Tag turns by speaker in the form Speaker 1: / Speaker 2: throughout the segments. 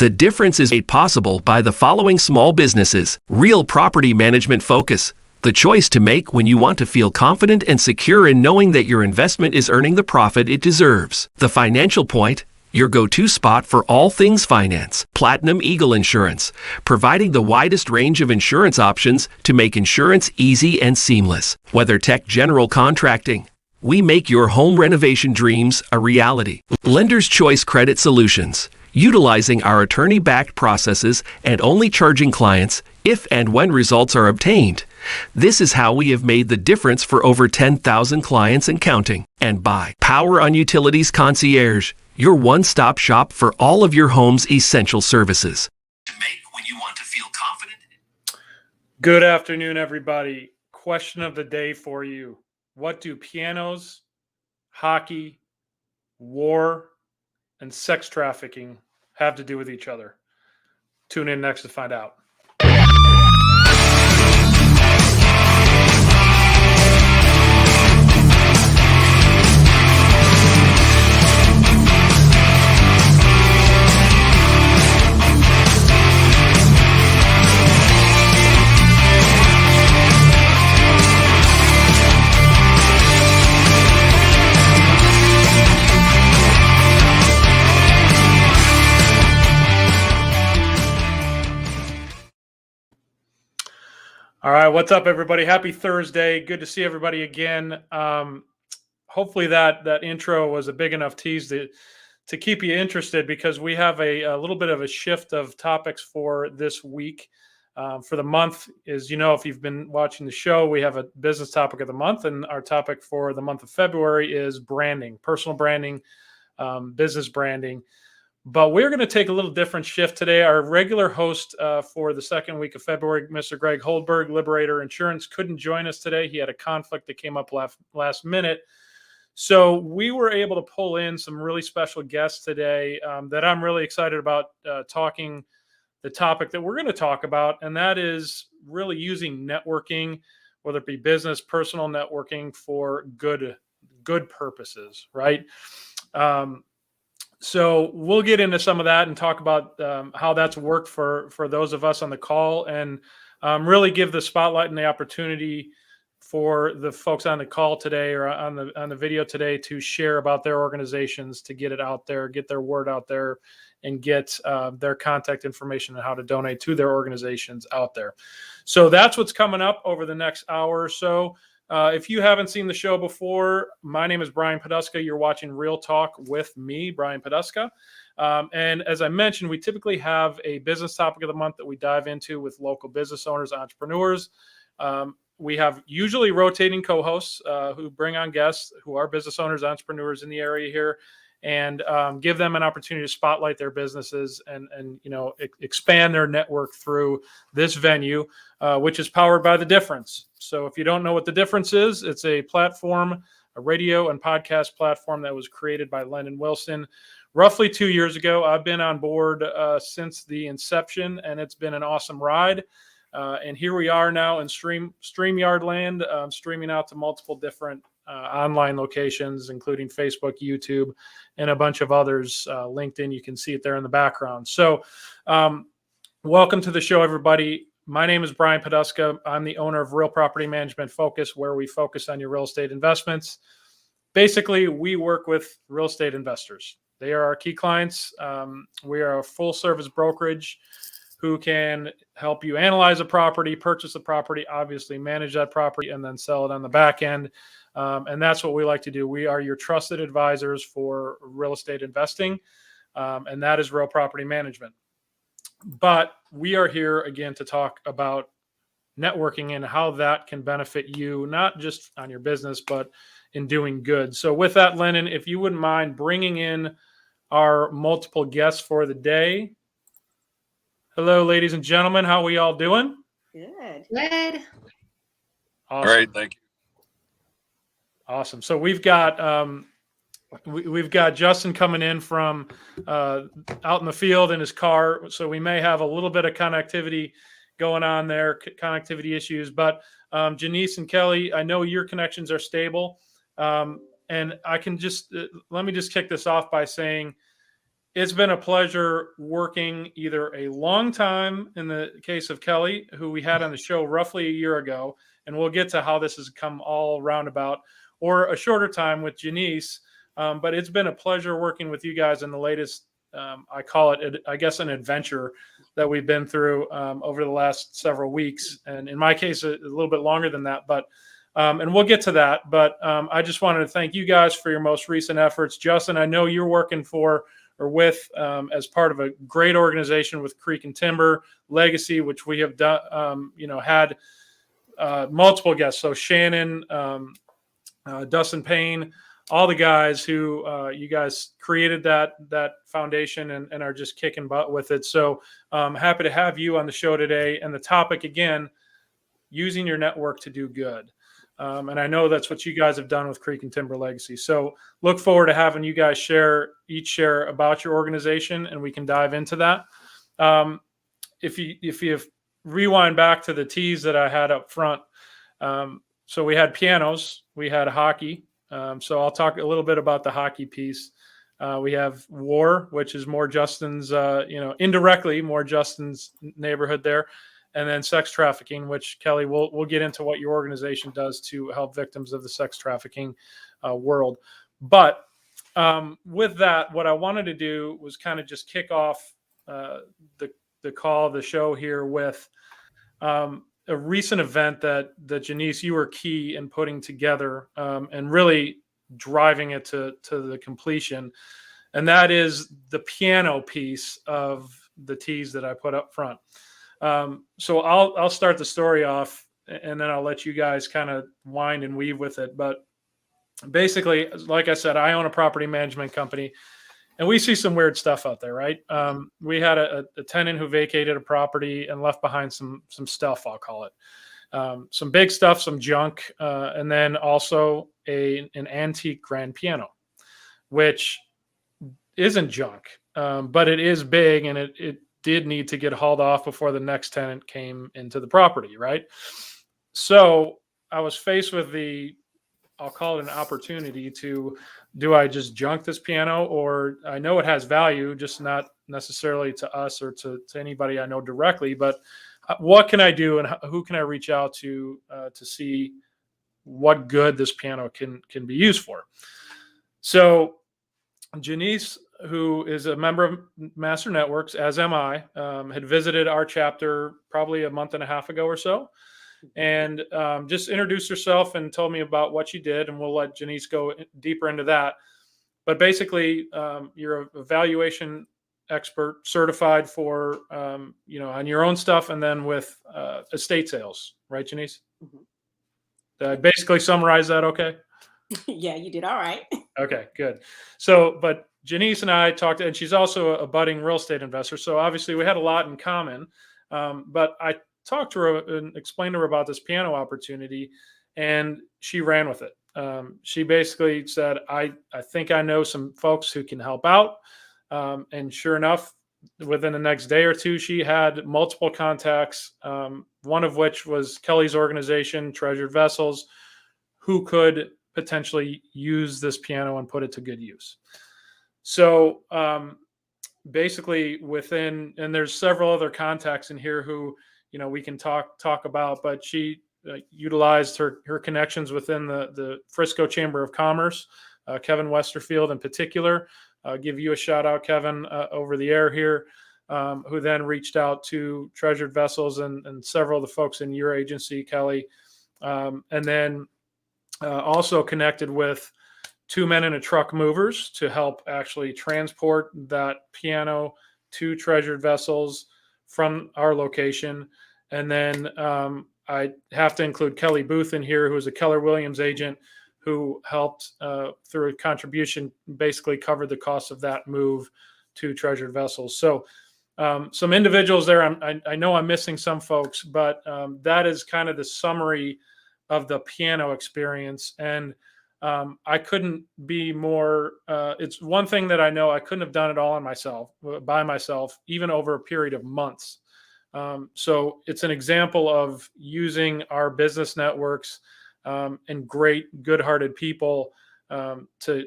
Speaker 1: The difference is made possible by the following small businesses: Real Property Management Focus, the choice to make when you want to feel confident and secure in knowing that your investment is earning the profit it deserves. The Financial Point, your go-to spot for all things finance. Platinum Eagle Insurance, providing the widest range of insurance options to make insurance easy and seamless. WeatherTech General Contracting, we make your home renovation dreams a reality. Lender's Choice Credit Solutions, utilizing our attorney-backed processes and only charging clients if and when results are obtained. This is how we have made the difference for over 10,000 clients and counting. And by Power on Utilities Concierge, your one-stop shop for all of your home's essential services. To make when you want to feel confident.
Speaker 2: Good afternoon, everybody. Question of the day for you. What do pianos, hockey, war, and sex trafficking have to do with each other? Tune in next to find out. All right, what's up, everybody? Happy Thursday. Good to see everybody again. Hopefully that intro was a big enough tease to keep you interested, because we have a little bit of a shift of topics for this week. For the month is, if you've been watching the show, we have a business topic of the month, and our topic for the month of February is branding, personal branding, business branding. But we're going to take a little different shift today. Our regular host for the second week of February, Mr. Greg Holdberg, Liberator Insurance, couldn't join us today. He had a conflict that came up last minute. So we were able to pull in some really special guests today that I'm really excited about talking the topic that we're going to talk about, and that is really using networking, whether it be business, personal networking, for good purposes, right? So we'll get into some of that and talk about how that's worked for those of us on the call, and really give the spotlight and the opportunity for the folks on the call today or on the video today to share about their organizations, to get it out there, get their word out there, and get their contact information and how to donate to their organizations out there. So that's what's coming up over the next hour or so. If you haven't seen the show before, my name is Brian Poduska. You're watching Real Talk with me, Brian Poduska. And as I mentioned, we typically have a business topic of the month that we dive into with local business owners, entrepreneurs. We have usually rotating co-hosts who bring on guests who are business owners, entrepreneurs in the area here, and give them an opportunity to spotlight their businesses and expand their network through this venue, which is powered by The Difference. So if you don't know what The Difference is, it's a platform, a radio and podcast platform that was created by Lennon Wilson roughly 2 years ago. I've been on board since the inception, and it's been an awesome ride. And here we are now in StreamYard land, streaming out to multiple different online locations, including Facebook, YouTube, and a bunch of others. LinkedIn, you can see it there in the background. So welcome to the show, everybody. My name is Brian Poduska. I'm the owner of Real Property Management Focus, where we focus on your real estate investments. Basically, we work with real estate investors. They are our key clients. We are a full-service brokerage who can help you analyze a property, purchase a property, obviously manage that property, and then sell it on the back end. And that's what we like to do. We are your trusted advisors for real estate investing, and that is Real Property Management. But we are here again to talk about networking and how that can benefit you, not just on your business, but in doing good. So with that, Lennon, if you wouldn't mind bringing in our multiple guests for the day. Hello, ladies and gentlemen. How are we all doing?
Speaker 3: Good.
Speaker 2: Awesome.
Speaker 4: All right. Thank you.
Speaker 2: Awesome. So we've got Justin coming in from out in the field in his car. So we may have a little bit of connectivity going on there, connectivity issues. But Janice and Kelly, I know your connections are stable. And I can just let me just kick this off by saying, It's been a pleasure working either a long time in the case of Kelly, who we had on the show roughly a year ago, and we'll get to how this has come all roundabout, or a shorter time with Janice. But it's been a pleasure working with you guys in the latest, I call it, I guess, an adventure that we've been through over the last several weeks. And in my case, a little bit longer than that. But and we'll get to that. But I just wanted to thank you guys for your most recent efforts. Justin, I know you're working for or with as part of a great organization with Creek and Timber Legacy, which we have done, had multiple guests. So Shannon, Dustin Payne, all the guys who you guys created that foundation and are just kicking butt with it. So happy to have you on the show today. And the topic, again, using your network to do good. And I know that's what you guys have done with Creek and Timber Legacy. So look forward to having you guys share about your organization, and we can dive into that. If you rewind back to the tease that I had up front, so we had pianos, we had hockey. So I'll talk a little bit about the hockey piece. We have war, which is more Justin's, indirectly more Justin's neighborhood there. And then sex trafficking, which Kelly, we'll get into what your organization does to help victims of the sex trafficking world. But with that, what I wanted to do was kind of just kick off the show here with a recent event that Janice, you were key in putting together and really driving it to the completion. And that is the piano piece of the tease that I put up front. So I'll start the story off, and then I'll let you guys kind of wind and weave with it. But basically, like I said, I own a property management company, and we see some weird stuff out there, right? We had a tenant who vacated a property and left behind some stuff, I'll call it. Some big stuff, some junk, and then also an antique grand piano, which isn't junk, but it is big, and it did need to get hauled off before the next tenant came into the property, right? So I was faced with I'll call it an opportunity do I just junk this piano, or I know it has value, just not necessarily to us or to anybody I know directly, but what can I do and who can I reach out to see what good this piano can be used for? So Janice, who is a member of Master Networks, as am I, had visited our chapter probably a month and a half ago or so, and just introduced herself and told me about what she did, and we'll let Janice go deeper into that. But basically, you're a valuation expert, certified for, on your own stuff, and then with estate sales, right, Janice? Mm-hmm. Did I basically summarize that okay?
Speaker 3: Yeah, you did all right.
Speaker 2: Okay, good. So, but Janice and I talked, and she's also a budding real estate investor. So obviously we had a lot in common. But I talked to her and explained to her about this piano opportunity, and she ran with it. She basically said, I think I know some folks who can help out. And sure enough, within the next day or two, she had multiple contacts, one of which was Kelly's organization, Treasured Vessels, who could potentially use this piano and put it to good use. So basically and there's several other contacts in here who, we can talk about, but she utilized her connections within the Frisco Chamber of Commerce, Kevin Westerfield in particular. I'll give you a shout out, Kevin, over the air here, who then reached out to Treasured Vessels and several of the folks in your agency, Kelly. And then also connected with 2 Men in a Truck movers to help actually transport that piano to Treasured Vessels from our location. And then I have to include Kelly Booth in here, who is a Keller Williams agent who helped through a contribution basically covered the cost of that move to Treasured Vessels. So some individuals there, I know I'm missing some folks, but that is kind of the summary of the piano experience. And I couldn't be more, it's one thing that I know I couldn't have done it all by myself, even over a period of months. So it's an example of using our business networks and great, good-hearted people to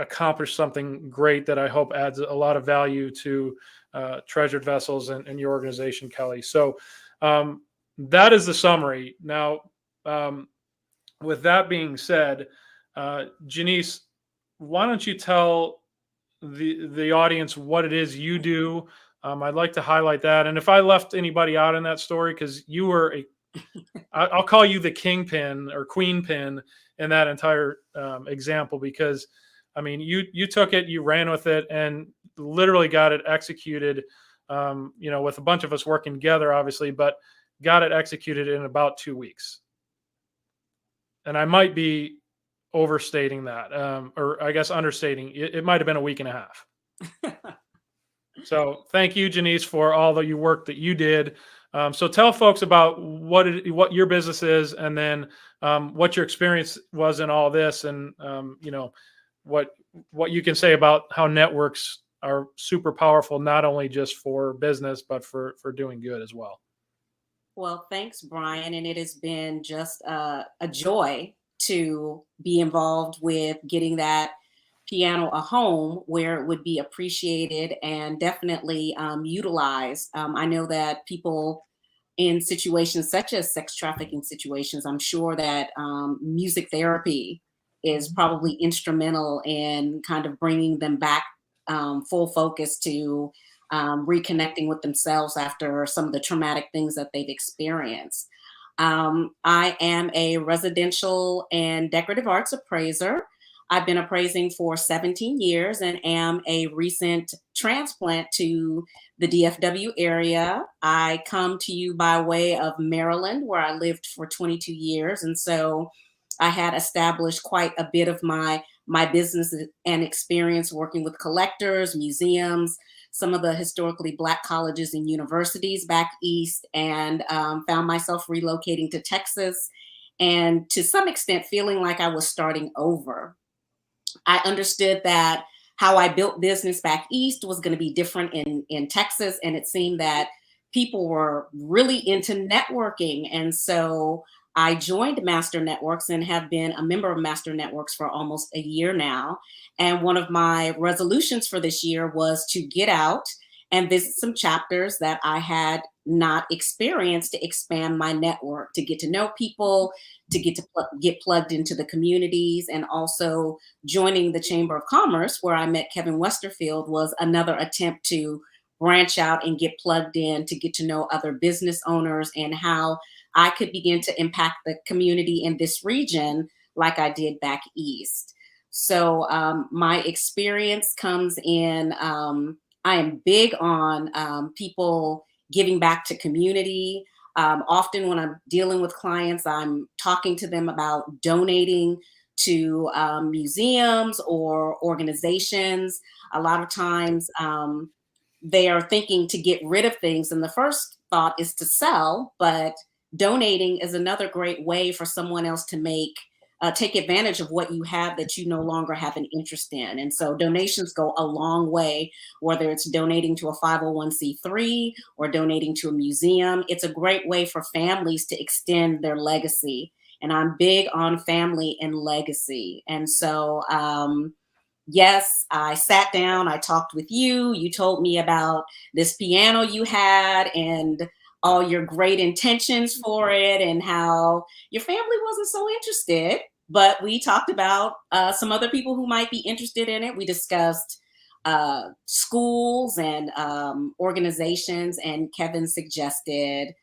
Speaker 2: accomplished something great that I hope adds a lot of value to Treasured Vessels and your organization, Kelly. So that is the summary. Now, with that being said, Janice, why don't you tell the audience what it is you do? I'd like to highlight that. And if I left anybody out in that story, because you were I'll call you the kingpin or queen pin in that entire example, because I mean, you took it, you ran with it, and literally got it executed, with a bunch of us working together, obviously, but got it executed in about 2 weeks. And I might be overstating that, or I guess understating. It might have been a week and a half. So thank you, Janice, for all the work that you did. So tell folks about what your business is, and then what your experience was in all this, and what you can say about how networks are super powerful, not only just for business, but for doing good as well.
Speaker 3: Well, thanks, Brian. And it has been just a joy to be involved with getting that piano a home where it would be appreciated and definitely utilized. I know that people in situations such as sex trafficking situations, I'm sure that music therapy is probably instrumental in kind of bringing them back full focus to reconnecting with themselves after some of the traumatic things that they've experienced. I am a residential and decorative arts appraiser. I've been appraising for 17 years and am a recent transplant to the DFW area. I come to you by way of Maryland, where I lived for 22 years. And so I had established quite a bit of my business and experience working with collectors, museums, some of the historically Black colleges and universities back east, and found myself relocating to Texas, and to some extent feeling like I was starting over. I understood that how I built business back east was going to be different in Texas, and it seemed that people were really into networking. And so I joined Master Networks and have been a member of Master Networks for almost a year now. And one of my resolutions for this year was to get out and visit some chapters that I had not experienced, to expand my network, to get to know people, to get plugged into the communities. And also joining the Chamber of Commerce, where I met Kevin Westerfield, was another attempt to branch out and get plugged in, to get to know other business owners and how I could begin to impact the community in this region like I did back east. So my experience comes in, I am big on people giving back to community. Often when I'm dealing with clients, I'm talking to them about donating to museums or organizations. A lot of times they are thinking to get rid of things, and the first thought is to sell, but donating is another great way for someone else to take advantage of what you have that you no longer have an interest in. And so donations go a long way, whether it's donating to a 501c3 or donating to a museum. It's a great way for families to extend their legacy. And I'm big on family and legacy. And so, yes, I sat down, I talked with you, you told me about this piano you had and all your great intentions for it, and how your family wasn't so interested, but we talked about some other people who might be interested in it. We discussed schools and organizations, and Kevin suggested,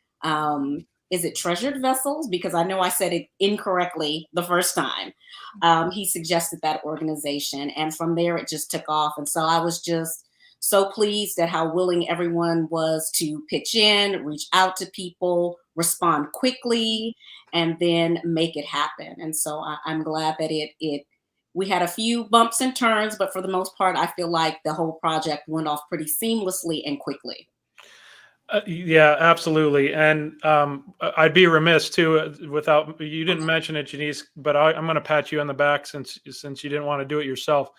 Speaker 3: is it Treasured Vessels? Because I know I said it incorrectly the first time. He suggested that organization, and from there it just took off. And so I was just so pleased at how willing everyone was to pitch in, reach out to people, respond quickly, and then make it happen. And so I'm glad that we had a few bumps and turns, but for the most part, I feel like the whole project went off pretty seamlessly and quickly.
Speaker 2: Yeah, absolutely. And I'd be remiss too, you didn't mention it, Janice, but I'm going to pat you on the back since you didn't want to do it yourself.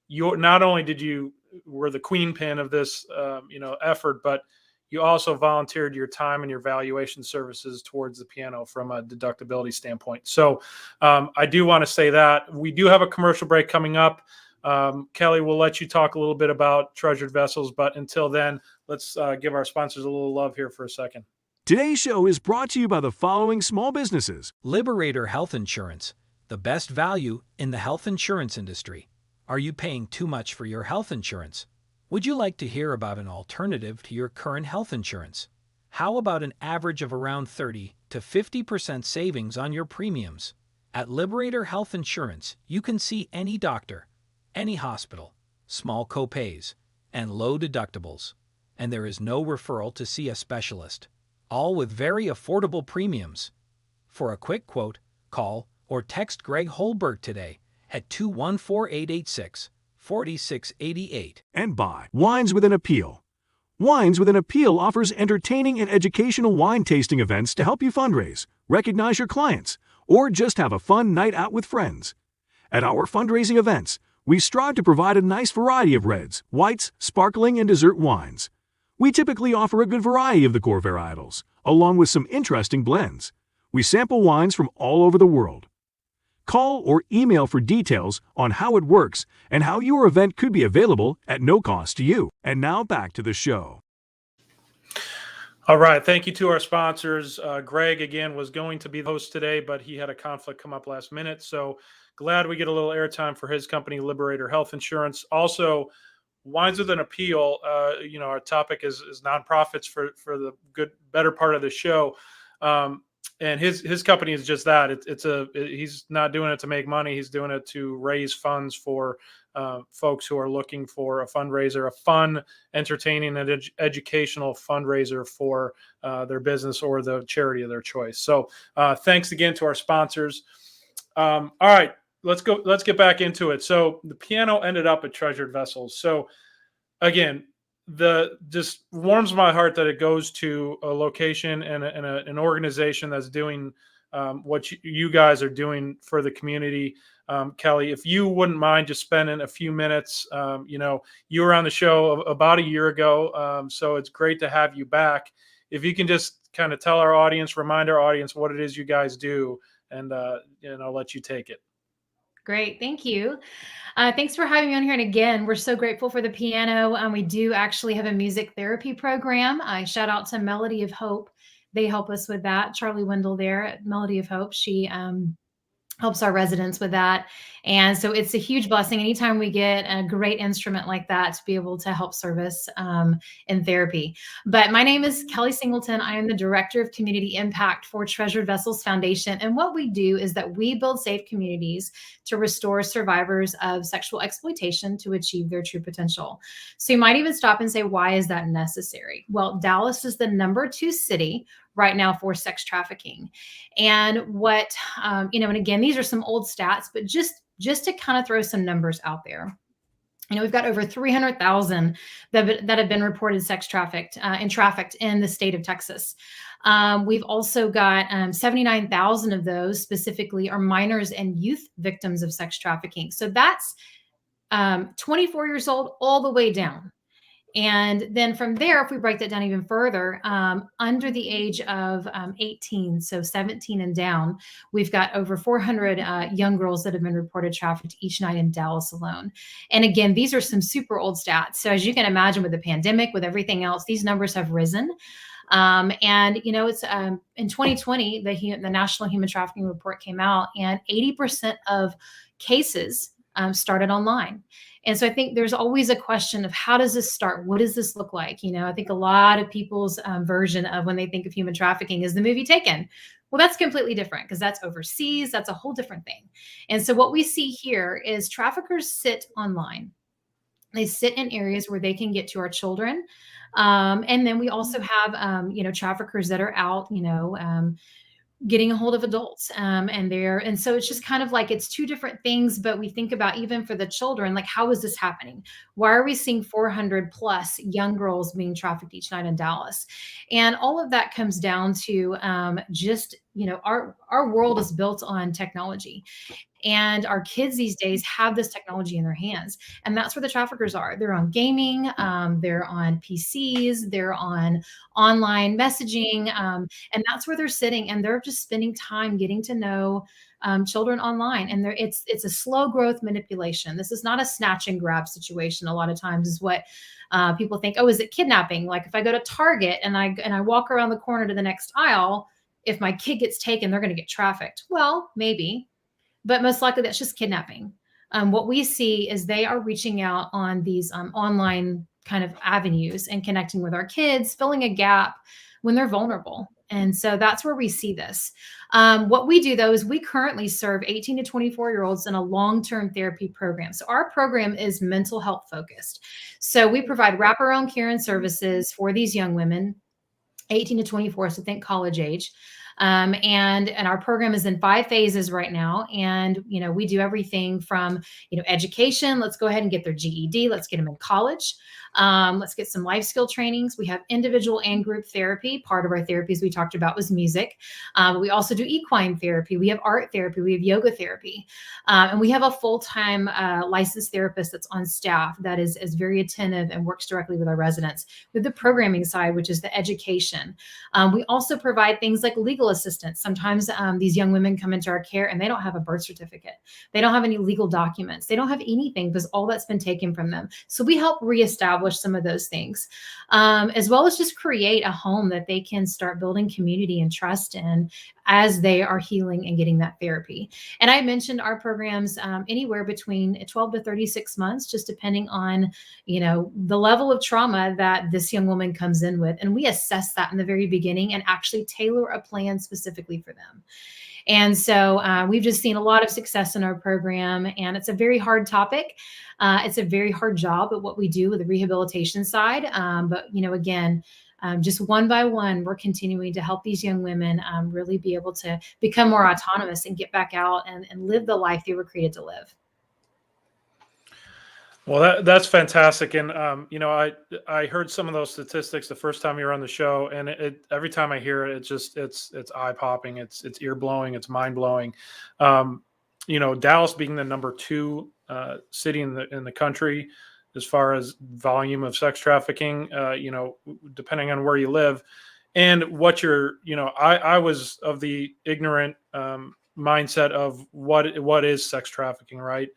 Speaker 2: Not only were the queen pin of this, effort, but you also volunteered your time and your valuation services towards the piano from a deductibility standpoint. So I do want to say that we do have a commercial break coming up. Kelly, we'll let you talk a little bit about Treasured Vessels, but until then, let's give our sponsors a little love here for a second.
Speaker 5: Today's show is brought to you by the following small businesses.
Speaker 6: Liberator Health Insurance, the best value in the health insurance industry. Are you paying too much for your health insurance? Would you like to hear about an alternative to your current health insurance? How about an average of around 30 to 50% savings on your premiums? At Liberator Health Insurance, you can see any doctor, any hospital, small copays, and low deductibles. And there is no referral to see a specialist, all with very affordable premiums. For a quick quote, call or text Greg Holberg today at 214-886-4688.
Speaker 5: And by Wines with an Appeal. Wines with an Appeal offers entertaining and educational wine tasting events to help you fundraise, recognize your clients, or just have a fun night out with friends. At our fundraising events, we strive to provide a nice variety of reds, whites, sparkling, and dessert wines. We typically offer a good variety of the core varietals, along with some interesting blends. We sample wines from all over the world. Call or email for details on how it works and how your event could be available at no cost to you. And now back to the show.
Speaker 2: All right. Thank you to our sponsors. Greg, again, was going to be the host today, but he had a conflict come up last minute. So glad we get a little airtime for his company, Liberator Health Insurance. Also, Wines with an Appeal. Our topic is nonprofits for the better part of the show. And his company is just that. He's not doing it to make money. He's doing it to raise funds for folks who are looking for a fundraiser, a fun, entertaining, and educational fundraiser for their business or the charity of their choice. So thanks again to our sponsors. All right, let's go. Let's get back into it. So the piano ended up at Treasured Vessels. So again, just warms my heart that it goes to a location and an organization that's doing what you guys are doing for the community. Kelly, if you wouldn't mind just spending a few minutes, you were on the show about a year ago, so it's great to have you back. If you can just kind of tell our audience, remind our audience what it is you guys do, and I'll let you take it.
Speaker 7: Great. Thank you. Thanks for having me on here. And again, we're so grateful for the piano. We do actually have a music therapy program. I shout out to Melody of Hope. They help us with that. Charlie Wendell there at Melody of Hope. She helps our residents with that. And so it's a huge blessing anytime we get a great instrument like that to be able to help service in therapy. But my name is Kelly Singleton. I am the Director of Community Impact for Treasured Vessels Foundation. And what we do is that we build safe communities to restore survivors of sexual exploitation to achieve their true potential. So you might even stop and say, why is that necessary? Well, Dallas is the #2 city right now for sex trafficking. And what, and again, these are some old stats, but just to kind of throw some numbers out there. We've got over 300,000 that have been reported sex trafficked and trafficked in the state of Texas. We've also got 79,000 of those specifically are minors and youth victims of sex trafficking. So that's 24 years old all the way down. And then from there, if we break that down even further, under the age of 18, so 17 and down, we've got over 400 young girls that have been reported trafficked each night in Dallas alone. And again, these are some super old stats. So as you can imagine with the pandemic, with everything else, these numbers have risen. It's in 2020, the National Human Trafficking Report came out, and 80% of cases started online. And so I think there's always a question of how does this start? What does this look like? I think a lot of people's version of when they think of human trafficking is the movie Taken. Well, that's completely different because that's overseas. That's a whole different thing. And so what we see here is traffickers sit online. They sit in areas where they can get to our children. And then we also have, traffickers that are out, getting a hold of adults and so it's just kind of like it's two different things. But we think about even for the children, like, how is this happening? Why are we seeing 400 plus young girls being trafficked each night in Dallas? And all of that comes down to just our world is built on technology. And our kids these days have this technology in their hands. And that's where the traffickers are. They're on gaming, they're on PCs, they're on online messaging. And that's where they're sitting, and they're just spending time getting to know children online. And it's a slow growth manipulation. This is not a snatch and grab situation. A lot of times is what people think, oh, is it kidnapping? Like if I go to Target and I walk around the corner to the next aisle, if my kid gets taken, they're going to get trafficked. Well, maybe, but most likely that's just kidnapping. What we see is they are reaching out on these online kind of avenues and connecting with our kids, filling a gap when they're vulnerable. And so that's where we see this. What we do, though, is we currently serve 18 to 24-year-olds in a long-term therapy program. So our program is mental health focused. So we provide wraparound care and services for these young women, 18 to 24, so think college age. And our program is in 5 phases right now. And, we do everything from, education. Let's go ahead and get their GED. Let's get them in college. Let's get some life skill trainings. We have individual and group therapy. Part of our therapies we talked about was music. We also do equine therapy. We have art therapy. We have yoga therapy. And we have a full-time licensed therapist that's on staff that is very attentive and works directly with our residents. With the programming side, which is the education. We also provide things like legal assistance. Sometimes these young women come into our care and they don't have a birth certificate. They don't have any legal documents. They don't have anything because all that's been taken from them. So we help reestablish some of those things, as well as just create a home that they can start building community and trust in as they are healing and getting that therapy. And I mentioned our programs anywhere between 12 to 36 months, just depending on, the level of trauma that this young woman comes in with. And we assess that in the very beginning and actually tailor a plan specifically for them. And so we've just seen a lot of success in our program, and it's a very hard topic. It's a very hard job at what we do with the rehabilitation side. But, again, just one by one, we're continuing to help these young women really be able to become more autonomous and get back out and live the life they were created to live.
Speaker 2: Well, that's fantastic. And, I heard some of those statistics the first time you were on the show, and every time I hear it, it's eye popping. It's ear blowing. It's mind blowing. Dallas being the number 2 city in the country, as far as volume of sex trafficking, depending on where you live and what you're, I was of the ignorant mindset of what is sex trafficking. Right.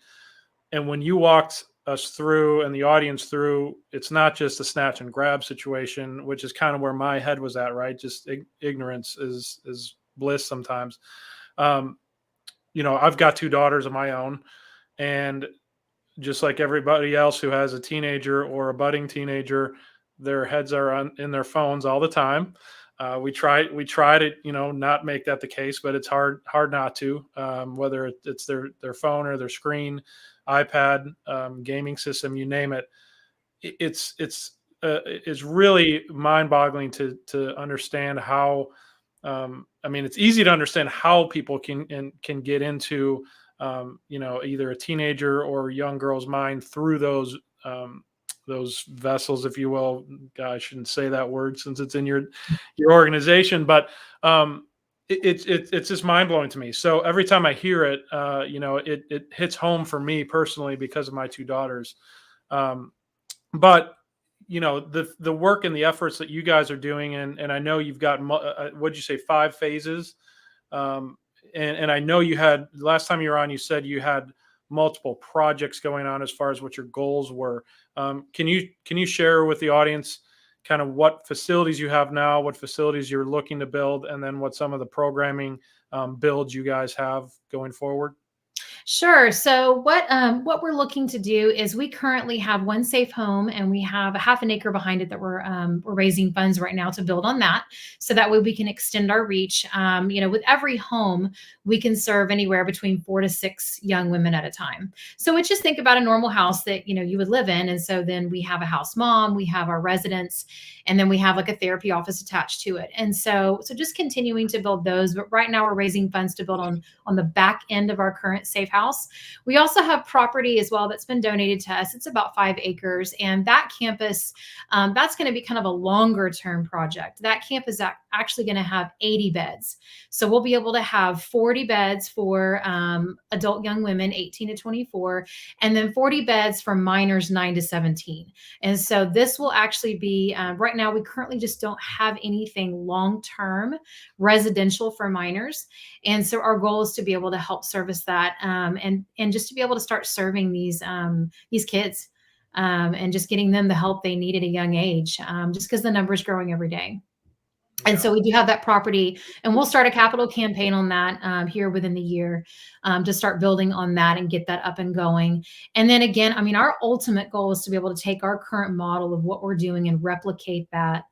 Speaker 2: And when you walked us through and the audience through, it's not just a snatch and grab situation, which is kind of where my head was at, right? Just ignorance is bliss sometimes. I've got 2 daughters of my own, and just like everybody else who has a teenager or a budding teenager, their heads are in their phones all the time. We try to, not make that the case, but it's hard not to, whether it's their phone or their screen, iPad, gaming system, you name it. It's really mind-boggling to understand how. It's easy to understand how people can get into, either a teenager or a young girl's mind through those vessels, if you will. I shouldn't say that word since it's in your organization, but it's just mind blowing to me. So every time I hear it, it hits home for me personally because of my 2 daughters. But the work and the efforts that you guys are doing, and I know you've got what'd you say, 5 phases, and I know you had last time you were on, you said you had multiple projects going on as far as what your goals were. Can you share with the audience kind of what facilities you have now, what facilities you're looking to build, and then what some of the programming builds you guys have going forward?
Speaker 7: Sure. So what we're looking to do is we currently have 1 safe home, and we have a half an acre behind it that we're raising funds right now to build on that. So that way we can extend our reach. With every home, we can serve anywhere between 4 to 6 young women at a time. So just think about a normal house that, you would live in. And so then we have a house mom, we have our residents, and then we have like a therapy office attached to it. And so just continuing to build those. But right now we're raising funds to build on the back end of our current safe house. We also have property as well that's been donated to us. It's about 5 acres. And that campus, that's going to be kind of a longer term project. That campus is actually going to have 80 beds. So we'll be able to have 40 beds for adult young women, 18 to 24, and then 40 beds for minors 9 to 17. And so this will actually be, right now, we currently just don't have anything long-term residential for minors. And so our goal is to be able to help service that, and just to be able to start serving these kids, and just getting them the help they need at a young age, just because the number is growing every day. And so we do have that property, and we'll start a capital campaign on that here within the year, to start building on that and get that up and going. And then again, I mean, our ultimate goal is to be able to take our current model of what we're doing and replicate that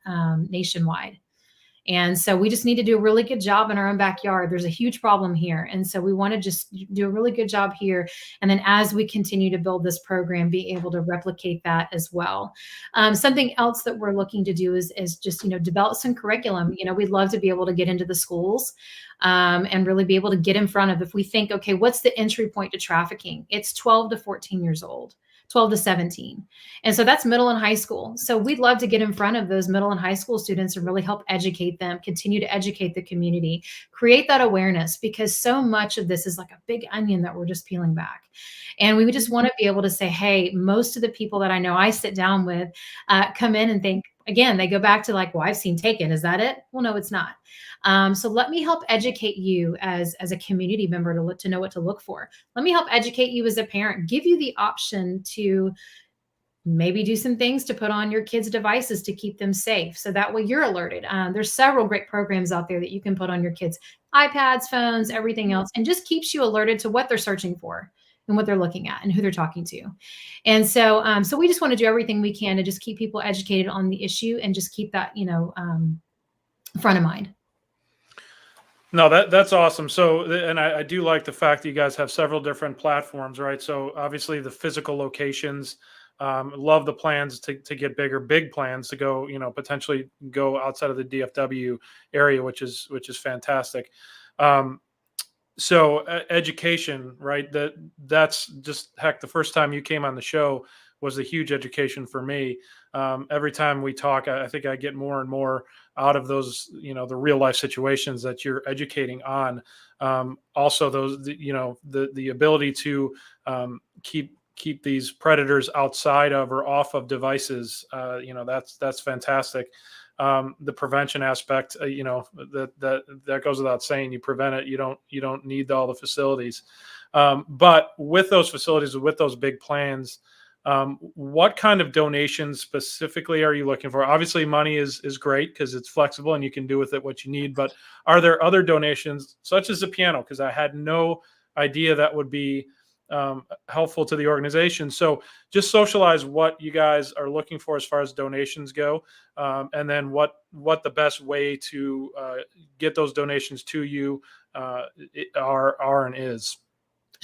Speaker 7: nationwide. And so we just need to do a really good job in our own backyard. There's a huge problem here. And so we want to just do a really good job here. And then as we continue to build this program, be able to replicate that as well. Something else that we're looking to do is just, develop some curriculum. We'd love to be able to get into the schools, and really be able to get in front of, if we think, okay, what's the entry point to trafficking? It's 12 to 14 years old. 12 to 17. And so that's middle and high school. So we'd love to get in front of those middle and high school students and really help educate them, continue to educate the community, create that awareness, because so much of this is like a big onion that we're just peeling back. And we would just want to be able to say, hey, most of the people that I know I sit down with come in and think, again, they go back to like, well, I've seen Taken. Is that it? Well, no, it's not. So let me help educate you as a community member to know what to look for. Let me help educate you as a parent, give you the option to maybe do some things to put on your kids' devices to keep them safe. So that way you're alerted. There's several great programs out there that you can put on your kids' iPads, phones, everything else, and just keeps you alerted to what they're searching for and what they're looking at and who they're talking to. And so, so we just want to do everything we can to just keep people educated on the issue and just keep that, front of mind.
Speaker 2: No, that's awesome. So, and I do like the fact that you guys have several different platforms, right? So obviously the physical locations, love the plans to get bigger, big plans to go, potentially go outside of the DFW area, which is fantastic. So education, right? That's just, heck, the first time you came on the show was a huge education for me. Every time we talk, I think I get more and more out of those, the real life situations that you're educating on. Also those, the ability to keep these predators outside of or off of devices. That's fantastic. The prevention aspect, that goes without saying. You prevent it. You don't need all the facilities. But with those facilities, with those big plans, what kind of donations specifically are you looking for? Obviously, money is great because it's flexible and you can do with it what you need. But are there other donations, such as the piano? Because I had no idea that would be helpful to the organization. So just socialize what you guys are looking for as far as donations go, and then what the best way to get those donations to you are and is.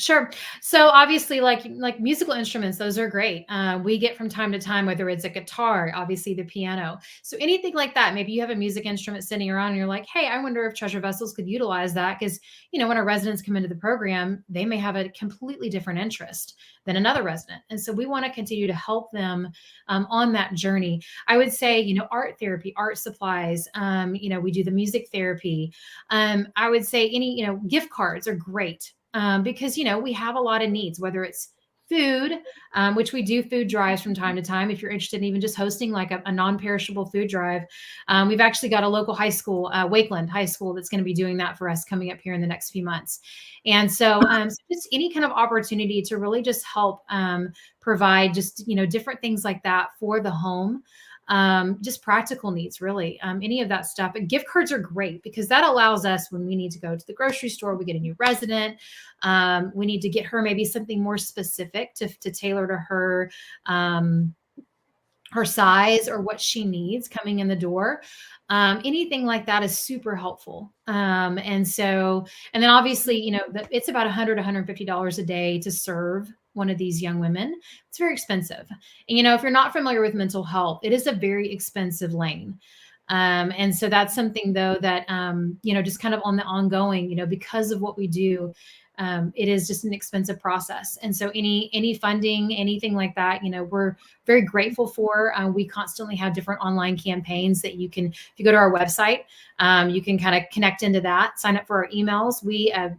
Speaker 7: Sure. So obviously, like musical instruments, those are great. We get from time to time, whether it's a guitar, obviously the piano. So anything like that, maybe you have a music instrument sitting around and you're like, hey, I wonder if Treasure Vessels could utilize that. Because, when our residents come into the program, they may have a completely different interest than another resident. And so we want to continue to help them on that journey. I would say, art therapy, art supplies, we do the music therapy. I would say any, gift cards are great. Because, we have a lot of needs, whether it's food, which we do food drives from time to time. If you're interested in even just hosting like a non-perishable food drive, we've actually got a local high school, Wakeland High School, that's going to be doing that for us coming up here in the next few months. And so, so just any kind of opportunity to really just help provide just, different things like that for the home. Just practical needs, really. Any of that stuff. But gift cards are great because that allows us, when we need to go to the grocery store, we get a new resident, we need to get her maybe something more specific to tailor to her, her size or what she needs coming in the door. Anything like that is super helpful. And then obviously, it's about $100, $150 a day to serve one of these young women. It's very expensive. And, if you're not familiar with mental health, it is a very expensive lane. And so that's something though that, just kind of on the ongoing, because of what we do, it is just an expensive process. And so any funding, anything like that, we're very grateful for. We constantly have different online campaigns that you can, if you go to our website, you can kind of connect into that, sign up for our emails.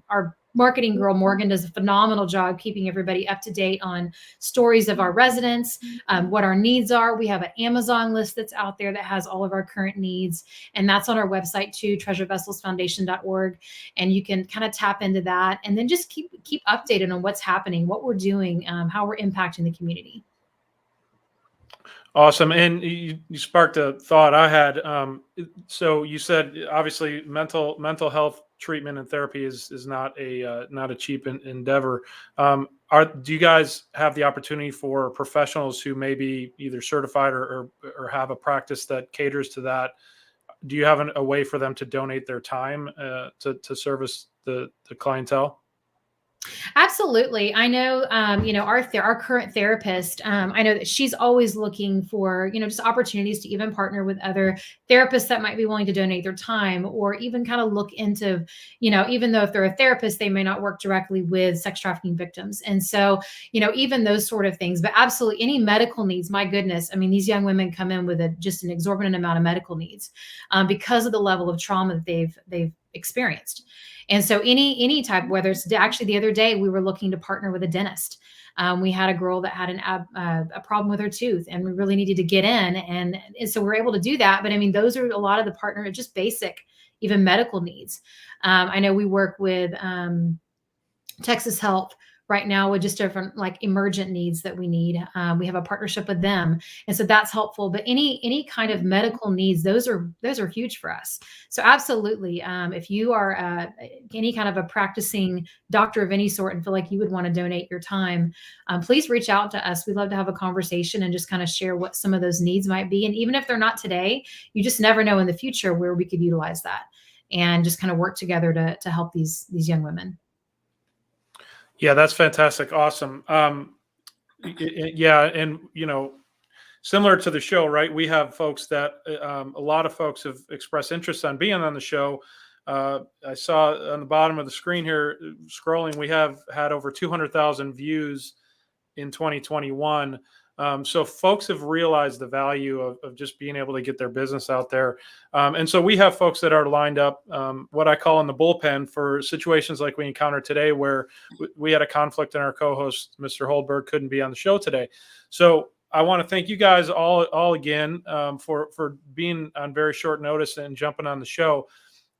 Speaker 7: Our marketing girl, Morgan, does a phenomenal job keeping everybody up to date on stories of our residents, what our needs are. We have an Amazon list that's out there that has all of our current needs. And that's on our website too, treasuredvesselsfoundation.org. And you can kind of tap into that and then just keep updated on what's happening, what we're doing, how we're impacting the community.
Speaker 2: Awesome. And you sparked a thought I had. So you said, obviously, mental health treatment and therapy is not a cheap endeavor. Do you guys have the opportunity for professionals who may be either certified or have a practice that caters to that? Do you have a way for them to donate their time to service the clientele?
Speaker 7: Absolutely. I know, our current therapist, I know that she's always looking for, just opportunities to even partner with other therapists that might be willing to donate their time, or even kind of look into, even though if they're a therapist, they may not work directly with sex trafficking victims. And so, even those sort of things, but absolutely any medical needs, my goodness. I mean, these young women come in with just an exorbitant amount of medical needs because of the level of trauma that they've experienced. And so any type, whether it's actually the other day, we were looking to partner with a dentist. We had a girl that had a problem with her tooth, and we really needed to get in. And so we're able to do that. But I mean, those are a lot of the partner, just basic, even medical needs. I know we work with Texas Health right now with just different like emergent needs that we need. We have a partnership with them. And so that's helpful, but any kind of medical needs, those are huge for us. So absolutely. If you are any kind of a practicing doctor of any sort and feel like you would want to donate your time, please reach out to us. We'd love to have a conversation and just kind of share what some of those needs might be. And even if they're not today, you just never know in the future where we could utilize that and just kind of work together to help these young women.
Speaker 2: Yeah, that's fantastic. Awesome. Yeah. And, similar to the show, right? We have folks that a lot of folks have expressed interest on being on the show. I saw on the bottom of the screen here, scrolling, we have had over 200,000 views in 2021. So folks have realized the value of just being able to get their business out there. And so we have folks that are lined up, what I call in the bullpen, for situations like we encountered today, where we had a conflict and our co-host, Mr. Holdberg, couldn't be on the show today. So I want to thank you guys all again for being on very short notice and jumping on the show.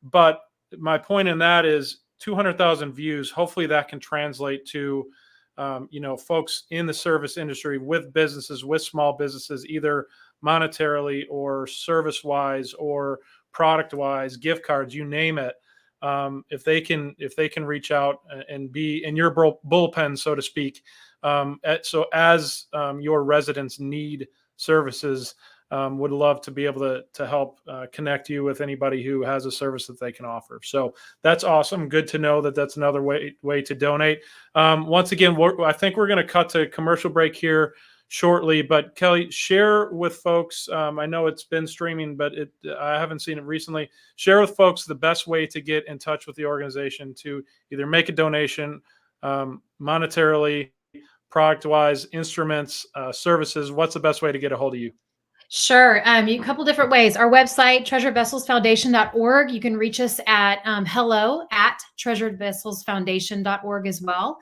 Speaker 2: But my point in that is 200,000 views. Hopefully that can translate to folks in the service industry with businesses, with small businesses, either monetarily or service-wise or product-wise, gift cards, you name it. If they can reach out and be in your bullpen, so to speak. So as your residents need services, would love to be able to help connect you with anybody who has a service that they can offer. So that's awesome. Good to know that that's another way to donate. Once again, I think we're going to cut to commercial break here shortly, but Kelly, share with folks. I know it's been streaming, but I haven't seen it recently. Share with folks the best way to get in touch with the organization to either make a donation monetarily, product-wise, instruments, services. What's the best way to get a hold of you?
Speaker 7: Sure. A couple different ways. Our website, treasuredvesselsfoundation.org. You can reach us at hello@treasuredvesselsfoundation.org as well.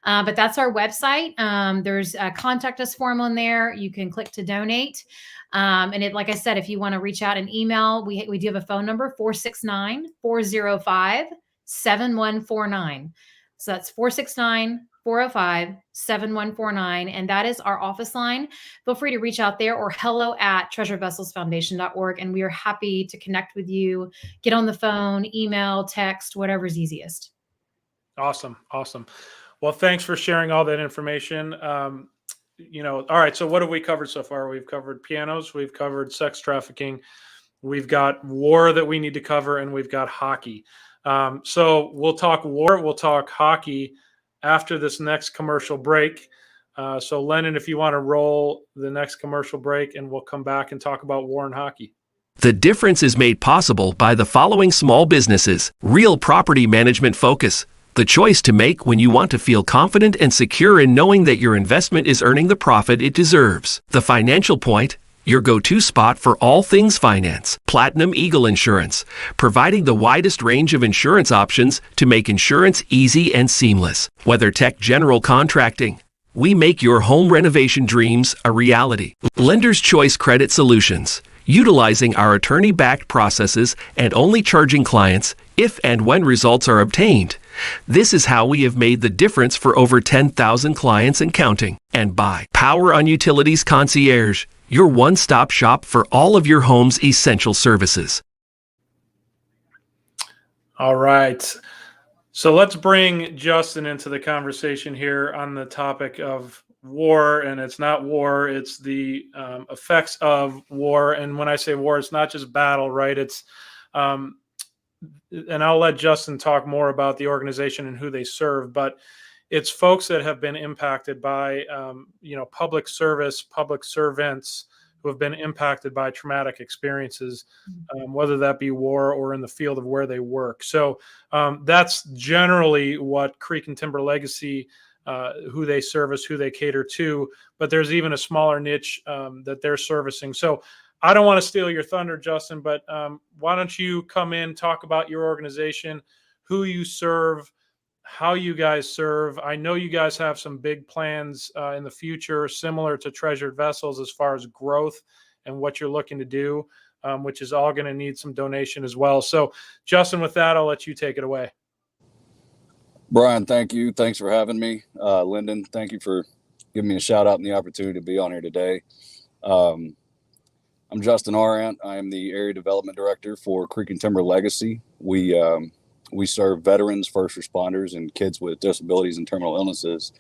Speaker 7: But that's our website. There's a contact us form on there. You can click to donate. And like I said, if you want to reach out an email, we do have a phone number, 469-405-7149. So that's 469-405-7149. And that is our office line. Feel free to reach out there, or hello@treasuredvesselsfoundation.org. And we are happy to connect with you, get on the phone, email, text, whatever's easiest.
Speaker 2: Awesome. Well, thanks for sharing all that information. All right. So what have we covered so far? We've covered pianos. We've covered sex trafficking. We've got war that we need to cover, and we've got hockey. So we'll talk war. We'll talk hockey after this next commercial break. So Lennon, if you want to roll the next commercial break, and we'll come back and talk about war and hockey.
Speaker 1: The difference is made possible by the following small businesses: Real Property Management Focus, The choice to make when you want to feel confident and secure in knowing that your investment is earning the profit it deserves. The Financial Point, your go-to spot for all things finance. Platinum Eagle Insurance, providing the widest range of insurance options to make insurance easy and seamless. WeatherTech General Contracting, we make your home renovation dreams a reality. Lender's Choice Credit Solutions, utilizing our attorney-backed processes and only charging clients if and when results are obtained. This is how we have made the difference for over 10,000 clients and counting. And by Power on Utilities Concierge, your one-stop shop for all of your home's essential services.
Speaker 2: All right. So let's bring Justin into the conversation here on the topic of war. And it's not war, it's the effects of war. And when I say war, it's not just battle, right? It's and I'll let Justin talk more about the organization and who they serve, but it's folks that have been impacted by, public service, public servants who have been impacted by traumatic experiences, whether that be war or in the field of where they work. So that's generally what Creek and Timber Legacy, who they service, who they cater to, but there's even a smaller niche that they're servicing. So I don't want to steal your thunder, Justin, but why don't you come in, talk about your organization, who you serve, how you guys serve. I know you guys have some big plans in the future, similar to Treasured Vessels, as far as growth and what you're looking to do, which is all going to need some donation as well. So, Justin, with that, I'll let you take it away.
Speaker 4: Brian, thank you. Thanks for having me. Lyndon, thank you for giving me a shout out and the opportunity to be on here today. I'm Justin Arant. I am the Area Development Director for Creek and Timber Legacy. We serve veterans, first responders, and kids with disabilities and terminal illnesses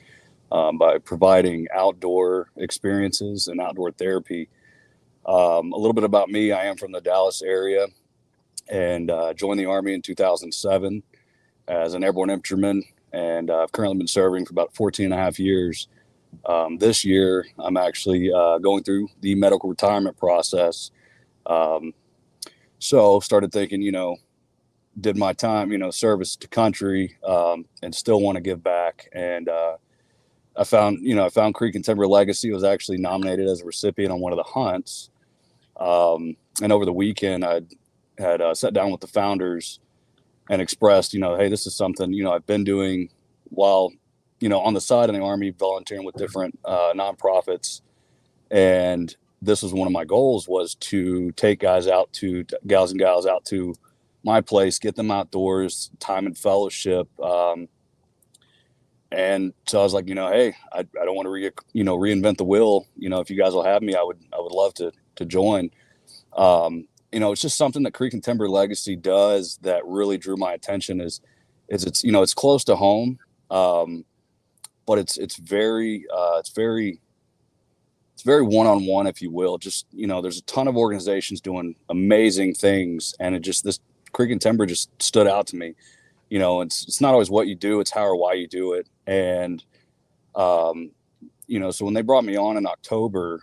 Speaker 4: by providing outdoor experiences and outdoor therapy. A little bit about me. I am from the Dallas area and joined the Army in 2007 as an airborne infantryman, and I've currently been serving for about 14 and a half years. This year, I'm actually going through the medical retirement process. So started thinking, did my time, service to country, and still want to give back. And I found Creek and Timber Legacy was actually nominated as a recipient on one of the hunts. And over the weekend, I had sat down with the founders and expressed, hey, this is something, I've been doing while, on the side in the Army, volunteering with different nonprofits. And this was one of my goals, was to take gals and gals out to my place, get them outdoors, time and fellowship. And so I was like, hey, I don't want to reinvent the wheel. If you guys will have me, I would love to join. It's just something that Creek and Timber Legacy does that really drew my attention is it's, it's close to home. But it's very one-on-one, if you will. Just, there's a ton of organizations doing amazing things. And this Creek and Timber just stood out to me. It's not always what you do, it's how or why you do it. And, so when they brought me on in October,